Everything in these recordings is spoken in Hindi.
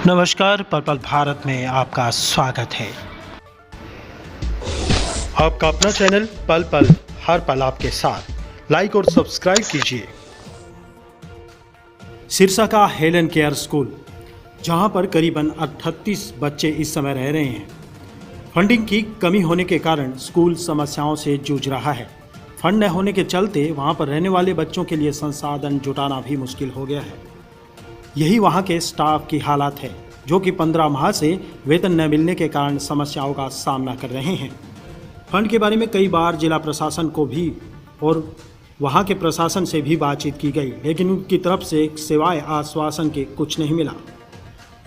नमस्कार, पर्पल भारत में आपका स्वागत है। आपका अपना चैनल पल पल हर पल आपके साथ, लाइक और सब्सक्राइब कीजिए। सिरसा का हेलन केयर स्कूल, जहां पर करीबन 38 बच्चे इस समय रह रहे हैं। फंडिंग की कमी होने के कारण स्कूल समस्याओं से जूझ रहा है। फंड न होने के चलते वहां पर रहने वाले बच्चों के लिए संसाधन जुटाना भी मुश्किल हो गया है। यही वहां के स्टाफ की हालत है, जो कि 15 माह से वेतन न मिलने के कारण समस्याओं का सामना कर रहे हैं। फंड के बारे में कई बार जिला प्रशासन को भी और वहां के प्रशासन से भी बातचीत की गई, लेकिन उनकी तरफ से सिवाय आश्वासन के कुछ नहीं मिला।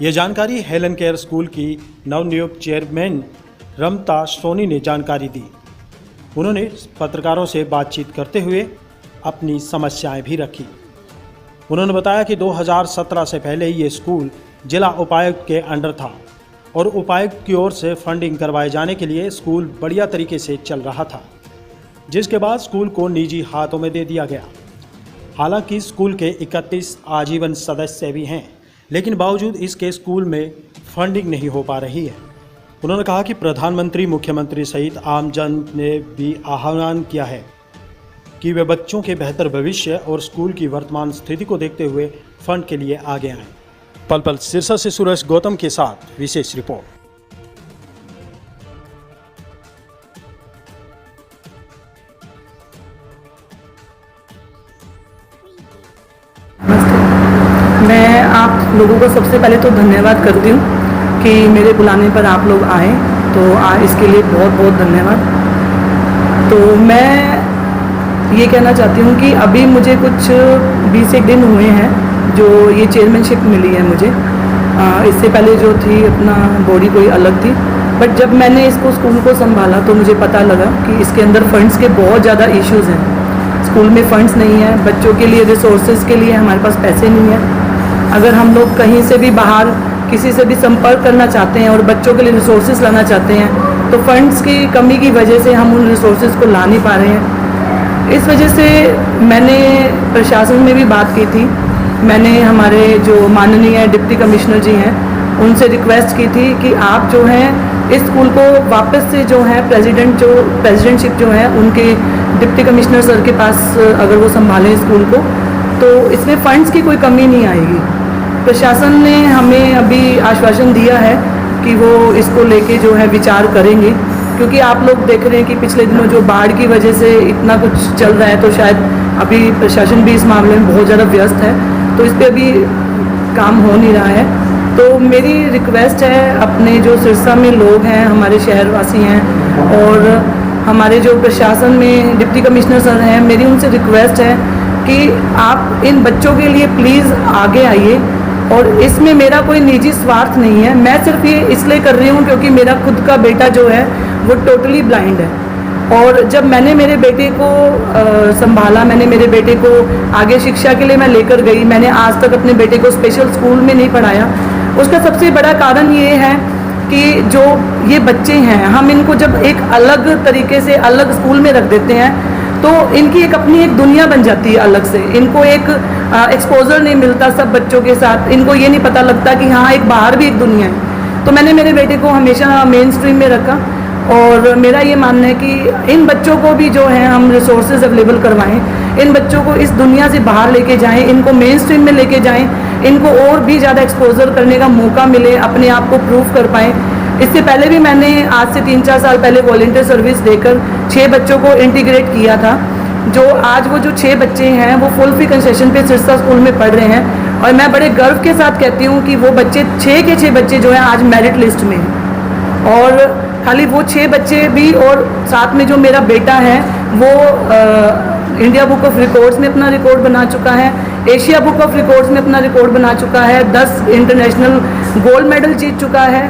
यह जानकारी हेलन केयर स्कूल की नवनियुक्त चेयरमैन रमता सोनी ने जानकारी दी। उन्होंने पत्रकारों से बातचीत करते हुए अपनी समस्याएं भी रखी। उन्होंने बताया कि 2017 से पहले ये स्कूल जिला उपायुक्त के अंडर था और उपायुक्त की ओर से फंडिंग करवाए जाने के लिए स्कूल बढ़िया तरीके से चल रहा था, जिसके बाद स्कूल को निजी हाथों में दे दिया गया। हालांकि स्कूल के 31 आजीवन सदस्य भी हैं, लेकिन बावजूद इसके स्कूल में फंडिंग नहीं हो पा रही है। उन्होंने कहा कि प्रधानमंत्री, मुख्यमंत्री सहित आम जन ने भी आह्वान किया है कि वे बच्चों के बेहतर भविष्य और स्कूल की वर्तमान स्थिति को देखते हुए फंड के लिए आगे आएं। पल पल सिरसा से सुरेश गौतम के साथ विशेष रिपोर्ट। मैं आप लोगों को सबसे पहले तो धन्यवाद करती हूँ कि मेरे बुलाने पर आप लोग आए, तो इसके लिए बहुत बहुत धन्यवाद। तो मैं ये कहना चाहती हूँ कि अभी मुझे कुछ 20 दिन हुए हैं जो ये चेयरमैनशिप मिली है मुझे। इससे पहले जो थी अपना बॉडी कोई अलग थी, बट जब मैंने इसको स्कूल को संभाला तो मुझे पता लगा कि इसके अंदर फंड्स के बहुत ज़्यादा इश्यूज़ हैं। स्कूल में फंड्स नहीं है, बच्चों के लिए रिसोर्सेज के लिए हमारे पास पैसे नहीं है। अगर हम लोग कहीं से भी बाहर किसी से भी संपर्क करना चाहते हैं और बच्चों के लिए रिसोर्सेज लाना चाहते हैं, तो फंड्स की कमी की वजह से हम उन रिसोर्सेज को ला नहीं पा रहे हैं। इस वजह से मैंने प्रशासन में भी बात की थी। मैंने हमारे जो माननीय डिप्टी कमिश्नर जी हैं उनसे रिक्वेस्ट की थी कि आप जो हैं इस स्कूल को वापस से जो है प्रेसिडेंटशिप जो है उनके डिप्टी कमिश्नर सर के पास अगर वो संभालें स्कूल को, तो इसमें फ़ंड्स की कोई कमी नहीं आएगी। प्रशासन ने हमें अभी आश्वासन दिया है कि वो इसको लेके जो है विचार करेंगे, क्योंकि आप लोग देख रहे हैं कि पिछले दिनों जो बाढ़ की वजह से इतना कुछ चल रहा है, तो शायद अभी प्रशासन भी इस मामले में बहुत ज़्यादा व्यस्त है, तो इस पर अभी काम हो नहीं रहा है। तो मेरी रिक्वेस्ट है, अपने जो सिरसा में लोग हैं, हमारे शहरवासी हैं और हमारे जो प्रशासन में डिप्टी कमिश्नर सर हैं, मेरी उनसे रिक्वेस्ट है कि आप इन बच्चों के लिए प्लीज़ आगे आइए। और इसमें मेरा कोई निजी स्वार्थ नहीं है, मैं सिर्फ ये इसलिए कर रही हूँ क्योंकि मेरा खुद का बेटा जो है वो टोटली ब्लाइंड है। और जब मैंने मेरे बेटे को संभाला, मैंने मेरे बेटे को आगे शिक्षा के लिए मैं लेकर गई, मैंने आज तक अपने बेटे को स्पेशल स्कूल में नहीं पढ़ाया। उसका सबसे बड़ा कारण ये है कि जो ये बच्चे हैं, हम इनको जब एक अलग तरीके से अलग स्कूल में रख देते हैं तो इनकी एक अपनी एक दुनिया बन जाती है अलग से। इनको एक एक्सपोजर नहीं मिलता सब बच्चों के साथ, इनको ये नहीं पता लगता कि हाँ एक बाहर भी एक दुनिया है। तो मैंने मेरे बेटे को हमेशा मेन स्ट्रीम में रखा और मेरा ये मानना है कि इन बच्चों को भी जो है हम रिसोर्सेज अवेलेबल करवाएं, इन बच्चों को इस दुनिया से बाहर लेके जाएं, इनको मेन स्ट्रीम में लेके जाएं, इनको और भी ज़्यादा एक्सपोजर करने का मौका मिले, अपने आप को प्रूव कर पाएँ। इससे पहले भी मैंने आज से 3-4 साल पहले वॉलंटियर सर्विस देकर 6 बच्चों को इंटीग्रेट किया था, जो आज वो जो 6 बच्चे हैं वो फुल फी कंसेशन पे सिरसा स्कूल में पढ़ रहे हैं। और मैं बड़े गर्व के साथ कहती हूँ कि वो बच्चे 6 के 6 बच्चे जो हैं आज मेरिट लिस्ट में हैं। और खाली वो 6 बच्चे भी, और साथ में जो मेरा बेटा है वो इंडिया बुक ऑफ रिकॉर्ड्स में अपना रिकॉर्ड बना चुका है, एशिया बुक ऑफ रिकॉर्ड्स में अपना रिकॉर्ड बना चुका है, 10 इंटरनेशनल गोल्ड मेडल जीत चुका है।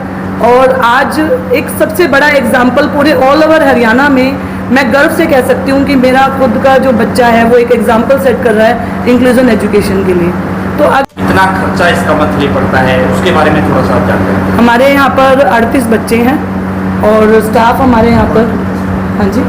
और आज एक सबसे बड़ा एग्जाम्पल पूरे ऑल ओवर हरियाणा में मैं गर्व से कह सकती हूँ कि मेरा खुद का जो बच्चा है वो एक एग्जाम्पल सेट कर रहा है इंक्लूजन एजुकेशन के लिए। तो अब कितना खर्चा इसका मंथली पड़ता है उसके बारे में थोड़ा सा जानते हैं। हमारे यहाँ पर 38 बच्चे हैं और स्टाफ हमारे यहाँ पर, हाँ जी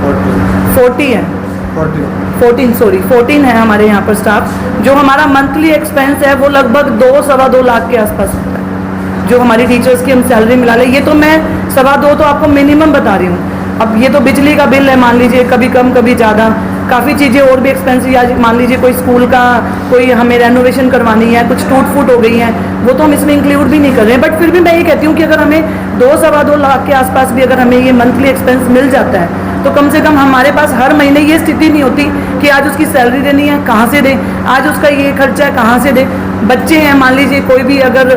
14 है हमारे यहाँ पर स्टाफ। जो हमारा मंथली एक्सपेंस है वो लगभग 2-2.25 लाख के आसपास होता है। जो हमारी टीचर्स की हम सैलरी मिला ले, ये तो मैं 2.25 तो आपको मिनिमम बता रही हूँ। अब ये तो बिजली का बिल है, मान लीजिए कभी कम कभी ज़्यादा, काफ़ी चीज़ें और भी एक्सपेंसिव, या मान लीजिए कोई स्कूल का कोई हमें रेनोवेशन करवानी है, कुछ टूट फूट हो गई है, वो तो हम इसमें इंक्लूड भी नहीं कर रहे हैं। बट फिर भी मैं ये कहती हूँ कि अगर हमें 2-2.25 लाख के आसपास भी अगर हमें ये मंथली एक्सपेंस मिल जाता है, तो कम से कम हमारे पास हर महीने ये स्थिति नहीं होती कि आज उसकी सैलरी देनी है कहाँ से दे, आज उसका ये खर्चा है कहाँ से दे। बच्चे हैं, मान लीजिए कोई भी अगर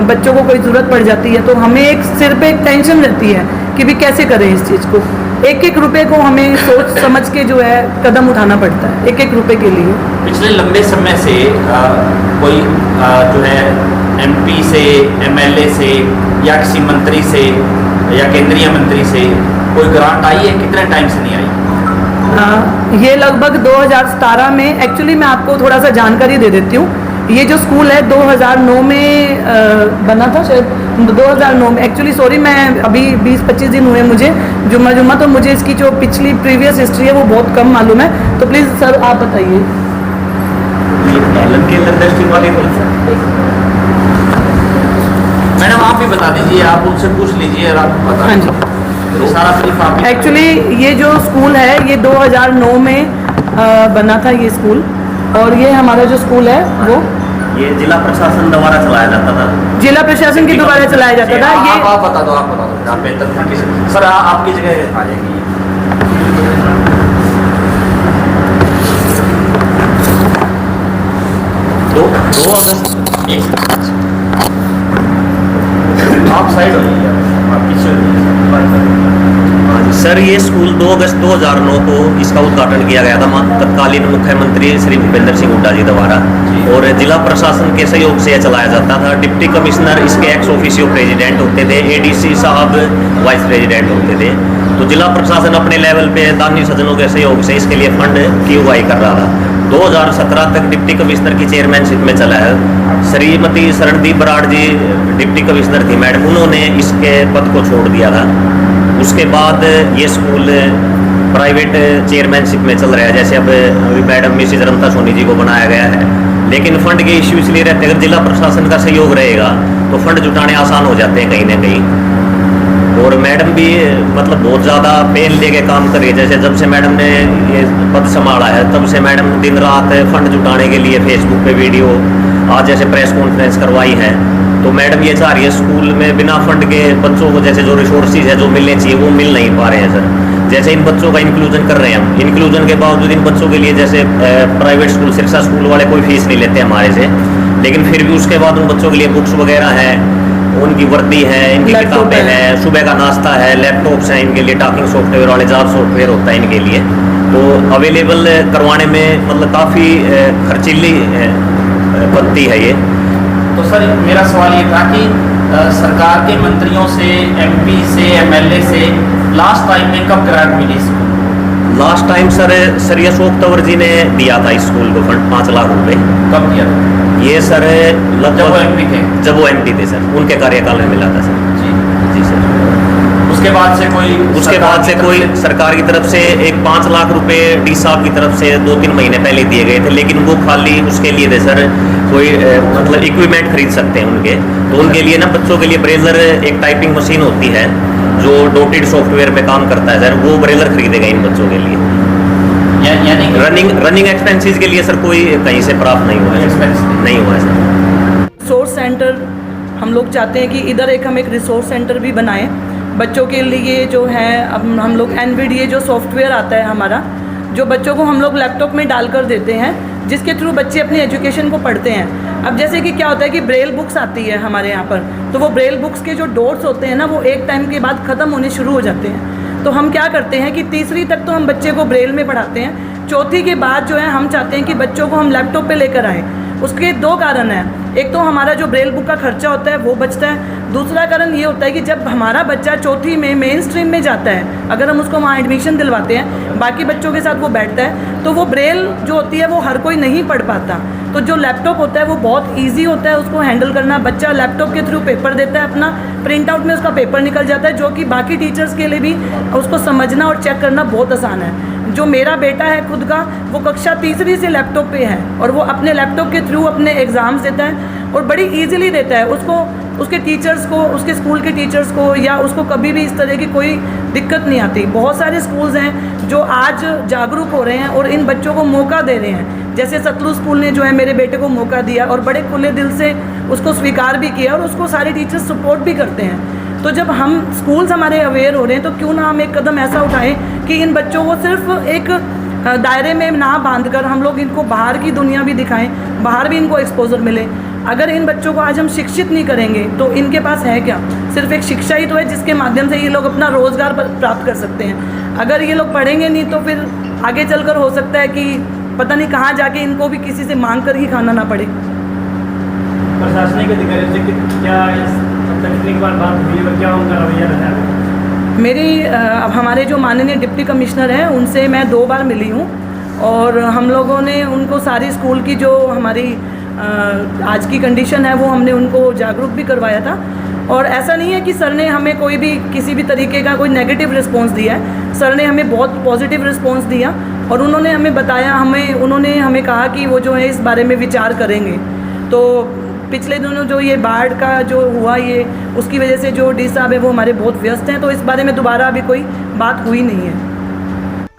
बच्चों को कोई ज़रूरत पड़ जाती है, तो हमें एक सिर पे एक टेंशन रहती है कि भी कैसे करें इस चीज़ को। एक एक रुपए को हमें सोच समझ के जो है कदम उठाना पड़ता है, एक एक रुपए के लिए। पिछले लंबे समय से कोई जो है MP से, MLA से या किसी मंत्री से या केंद्रीय मंत्री से कोई ग्रांट आई है? कितने टाइम से नहीं आई? ये लगभग 2017 में, एक्चुअली मैं आपको थोड़ा सा जानकारी दे देती हूँ। ये जो स्कूल है 2009 में बना था शायद, 2009 में। एक्चुअली सॉरी, मैं अभी 20-25 दिन हुए मुझे जुम्मा, तो मुझे इसकी जो पिछली प्रीवियस हिस्ट्री है वो बहुत कम मालूम है, तो प्लीज़ सर आप बताइए। मैडम आप भी बता दीजिए, आप उनसे पूछ लीजिए और आप बता। हाँ जी, तो सारा ब्रीफ आप एक्चुअली ये जो स्कूल है ये 2009 में बना था ये स्कूल, और ये हमारा जो स्कूल है वो ये जिला प्रशासन द्वारा चलाया जाता था। जिला प्रशासन के द्वारा चलाया जाता था। ये आप बता दो, आप बता दो। आप बेहतर सर, आपकी जगह आ जाएंगी। दो अगस्त आप साइड हो जाइए, आप पीछे हो जाइए। सर ये स्कूल 2 अगस्त 2009 को इसका उद्घाटन किया गया था तत्कालीन मुख्यमंत्री श्री भूपेंद्र सिंह हुड्डा जी द्वारा, और जिला प्रशासन के सहयोग से यह चलाया जाता था। डिप्टी कमिश्नर इसके एक्स ऑफिशियो प्रेसिडेंट होते थे, ADC साहब वाइस प्रेसिडेंट होते थे। तो जिला प्रशासन अपने लेवल पे दानी सज्जनों के सहयोग से इसके लिए फंड की उगाही कर रहा था। 2017 तक डिप्टी कमिश्नर की चेयरमैनशिप में चला है। श्रीमती शरणदीप बराड़ जी डिप्टी कमिश्नर थी मैडम, उन्होंने इसके पद को छोड़ दिया था। उसके बाद ये स्कूल प्राइवेट चेयरमैनशिप में चल रहा है, जैसे अब अभी मैडम मिसेज रमता सोनी जी को बनाया गया है। लेकिन फंड के इश्यू इसलिए रहते हैं, अगर जिला प्रशासन का सहयोग रहेगा तो फंड जुटाने आसान हो जाते हैं कहीं ना कहीं। और मैडम भी मतलब बहुत ज़्यादा पेन लेके काम कर रही है। जैसे जब से मैडम ने ये पद संभाला है तब से मैडम दिन रात फंड जुटाने के लिए फेसबुक पे वीडियो, आज जैसे प्रेस कॉन्फ्रेंस करवाई है। तो मैडम ये चाह रही है स्कूल में बिना फंड के बच्चों को जैसे जो रिसोर्सेज है जो मिलने चाहिए वो मिल नहीं पा रहे हैं सर। जैसे इन बच्चों का इंक्लूजन कर रहे हैं हम, इंक्लूजन के बावजूद इन बच्चों के लिए जैसे प्राइवेट स्कूल, शिक्षा स्कूल वाले कोई फीस नहीं लेते हमारे से, लेकिन फिर भी उसके बाद उन बच्चों के लिए बुक्स वगैरह हैं, उनकी वर्दी है, इनकी किताबें हैं, सुबह का नाश्ता है, लैपटॉप्स हैं इनके लिए, टॉकिंग सॉफ्टवेयर वाले जाव सॉफ्टवेयर होता है इनके लिए। तो अवेलेबल करवाने में मतलब काफ़ी खर्चीली बनती है ये। तो सर मेरा सवाल ये था कि सरकार के मंत्रियों से, MP से, MLA से लास्ट टाइम में कब ग्रांट मिली इसको? Last time sir Ashok Tanwar ji ने दिया था इस स्कूल को फंड 5 लाख रुपए। कब दिया था? ये सर जब वो MP थे? जब वो MP थे सर, उनके कार्यकाल में मिला था सर। जी सर। उसके बाद से कोई सरकार की तरफ से एक 5 लाख रुपए डी साहब की तरफ से 2-3 महीने पहले दिए गए थे, लेकिन वो खाली उसके लिए थे सर, कोई मतलब इक्विपमेंट खरीद सकते हैं उनके। तो उनके लिए ना बच्चों के लिए ब्रेजर एक टाइपिंग मशीन होती है जो डॉटेड सॉफ्टवेयर में काम करता है सर, वो ब्रेजर खरीदेगा इन बच्चों के लिए। यानी रनिंग एक्सपेंसेस के लिए सर कोई कहीं से प्राप्त नहीं हुआ है, नहीं हुआ है सर। रिसोर्स सेंटर हम लोग चाहते हैं कि इधर हम एक रिसोर्स सेंटर भी बनाएं बच्चों के लिए। जो है अब हम लोग NVDA जो सॉफ्टवेयर आता है हमारा, जो बच्चों को हम लोग लैपटॉप में डालकर देते हैं, जिसके थ्रू बच्चे अपनी एजुकेशन को पढ़ते हैं। अब जैसे कि क्या होता है कि ब्रेल बुक्स आती है हमारे यहाँ पर, तो वो ब्रेल बुक्स के जो डॉट्स होते हैं ना, वो एक टाइम के बाद ख़त्म होने शुरू हो जाते हैं। तो हम क्या करते हैं कि तीसरी तक तो हम बच्चे को ब्रेल में पढ़ाते हैं, चौथी के बाद जो है हम चाहते हैं कि बच्चों को हम लैपटॉप पे लेकर आएँ। उसके 2 कारण हैं, एक तो हमारा जो ब्रेल बुक का खर्चा होता है वो बचता है, दूसरा कारण ये होता है कि जब हमारा बच्चा चौथी में मेन स्ट्रीम में जाता है, अगर हम उसको वहाँ एडमिशन दिलवाते हैं, बाकी बच्चों के साथ वो बैठता है, तो वो ब्रेल जो होती है वो हर कोई नहीं पढ़ पाता। तो जो लैपटॉप होता है वो बहुत ईजी होता है उसको हैंडल करना। बच्चा लैपटॉप के थ्रू पेपर देता है अपना, प्रिंट आउट में उसका पेपर निकल जाता है, जो कि बाकी टीचर्स के लिए भी उसको समझना और चेक करना बहुत आसान है। जो मेरा बेटा है खुद का, वो कक्षा 3री से लैपटॉप पे है और वो अपने लैपटॉप के थ्रू अपने एग्ज़ाम्स देता है और बड़ी ईजिली देता है। उसको उसके टीचर्स को, उसके स्कूल के टीचर्स को या उसको कभी भी इस तरह की कोई दिक्कत नहीं आती। बहुत सारे स्कूल्स हैं जो आज जागरूक हो रहे हैं और इन बच्चों को मौका दे रहे हैं। जैसे सतलुज स्कूल ने जो है मेरे बेटे को मौका दिया और बड़े खुले दिल से उसको स्वीकार भी किया और उसको सारे टीचर्स सपोर्ट भी करते हैं। तो जब हम स्कूल्स हमारे अवेयर हो रहे हैं तो क्यों ना हम एक कदम ऐसा उठाएं कि इन बच्चों को सिर्फ एक दायरे में ना बांधकर हम लोग इनको बाहर की दुनिया भी दिखाएं, बाहर भी इनको एक्सपोजर मिले। अगर इन बच्चों को आज हम शिक्षित नहीं करेंगे तो इनके पास है क्या? सिर्फ एक शिक्षा ही तो है जिसके माध्यम से ये लोग अपना रोज़गार प्राप्त कर सकते हैं। अगर ये लोग पढ़ेंगे नहीं तो फिर आगे चलकर हो सकता है कि पता नहीं कहाँ जाके इनको भी किसी से मांग कर ही खाना ना पड़े। प्रशासनिक अधिकारी से क्या कितनी बार बात हुई है, क्या उनका रवैया रहा है? मेरी अब हमारे जो माननीय डिप्टी कमिश्नर हैं उनसे मैं 2 बार मिली हूँ और हम लोगों ने उनको सारी स्कूल की जो हमारी आज की कंडीशन है वो हमने उनको जागरूक भी करवाया था। और ऐसा नहीं है कि सर ने हमें कोई भी किसी भी तरीके का कोई नेगेटिव रिस्पॉन्स दिया है। सर ने हमें बहुत पॉजिटिव रिस्पॉन्स दिया और उन्होंने हमें बताया, उन्होंने हमें कहा कि वो जो है इस बारे में विचार करेंगे। तो पिछले दिनों जो ये बाढ़ का जो हुआ ये उसकी वजह से जो डी साहब है वो हमारे बहुत व्यस्त हैं, तो इस बारे में दोबारा अभी कोई बात हुई नहीं है।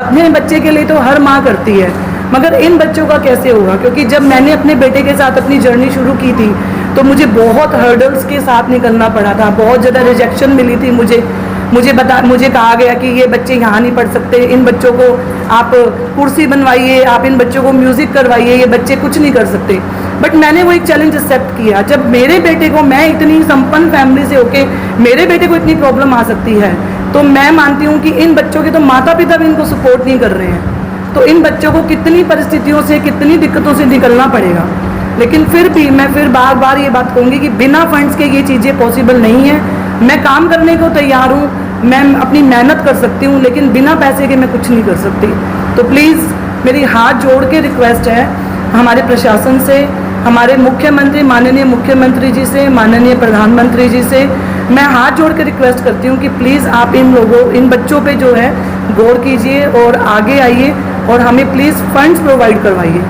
अपने बच्चे के लिए तो हर माँ करती है, मगर इन बच्चों का कैसे होगा? क्योंकि जब मैंने अपने बेटे के साथ अपनी जर्नी शुरू की थी तो मुझे बहुत हर्डल्स के साथ निकलना पड़ा था, बहुत ज़्यादा रिजेक्शन मिली थी मुझे कहा गया कि ये बच्चे यहाँ नहीं पढ़ सकते, इन बच्चों को आप कुर्सी बनवाइए, आप इन बच्चों को म्यूज़िक करवाइए, ये बच्चे कुछ नहीं कर सकते। बट मैंने वो एक चैलेंज एक्सेप्ट किया। जब मेरे बेटे को, मैं इतनी संपन्न फैमिली से होके मेरे बेटे को इतनी प्रॉब्लम आ सकती है तो मैं मानती हूँ कि इन बच्चों के तो माता पिता भी इनको सपोर्ट नहीं कर रहे हैं, तो इन बच्चों को कितनी परिस्थितियों से, कितनी दिक्कतों से निकलना पड़ेगा। लेकिन फिर भी मैं बार बार ये बात कहूँगी कि बिना फंड्स के ये चीज़ें पॉसिबल नहीं है। मैं काम करने को तैयार हूँ, मैं अपनी मेहनत कर सकती हूँ, लेकिन बिना पैसे के मैं कुछ नहीं कर सकती। तो प्लीज़ मेरी हाथ जोड़ के रिक्वेस्ट है हमारे प्रशासन से, हमारे मुख्यमंत्री, माननीय मुख्यमंत्री जी से, माननीय प्रधानमंत्री जी से मैं हाथ जोड़ के रिक्वेस्ट करती हूँ कि प्लीज़ आप इन बच्चों पे जो है गौर कीजिए और आगे आइए और हमें प्लीज़ फंड्स प्रोवाइड करवाइए।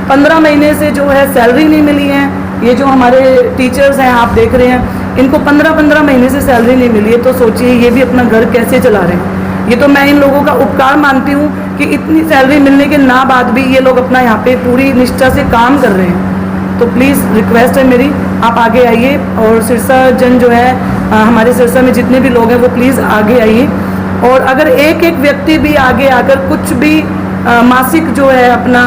15 महीने से जो है सैलरी नहीं मिली है। ये जो हमारे टीचर्स हैं आप देख रहे हैं, इनको 15 महीने से सैलरी नहीं मिली है, तो सोचिए ये भी अपना घर कैसे चला रहे हैं। ये तो मैं इन लोगों का उपकार मानती हूँ कि इतनी सैलरी मिलने के ना बाद भी ये लोग अपना यहाँ पे पूरी निष्ठा से काम कर रहे हैं। तो प्लीज़ रिक्वेस्ट है मेरी, आप आगे आइए और सिरसा जन जो है हमारे सिरसा में जितने भी लोग हैं वो प्लीज़ आगे आइए। और अगर एक एक व्यक्ति भी आगे आकर कुछ भी मासिक जो है अपना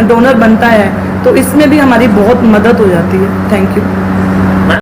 डोनर बनता है तो इसमें भी हमारी बहुत मदद हो जाती है। Thank you.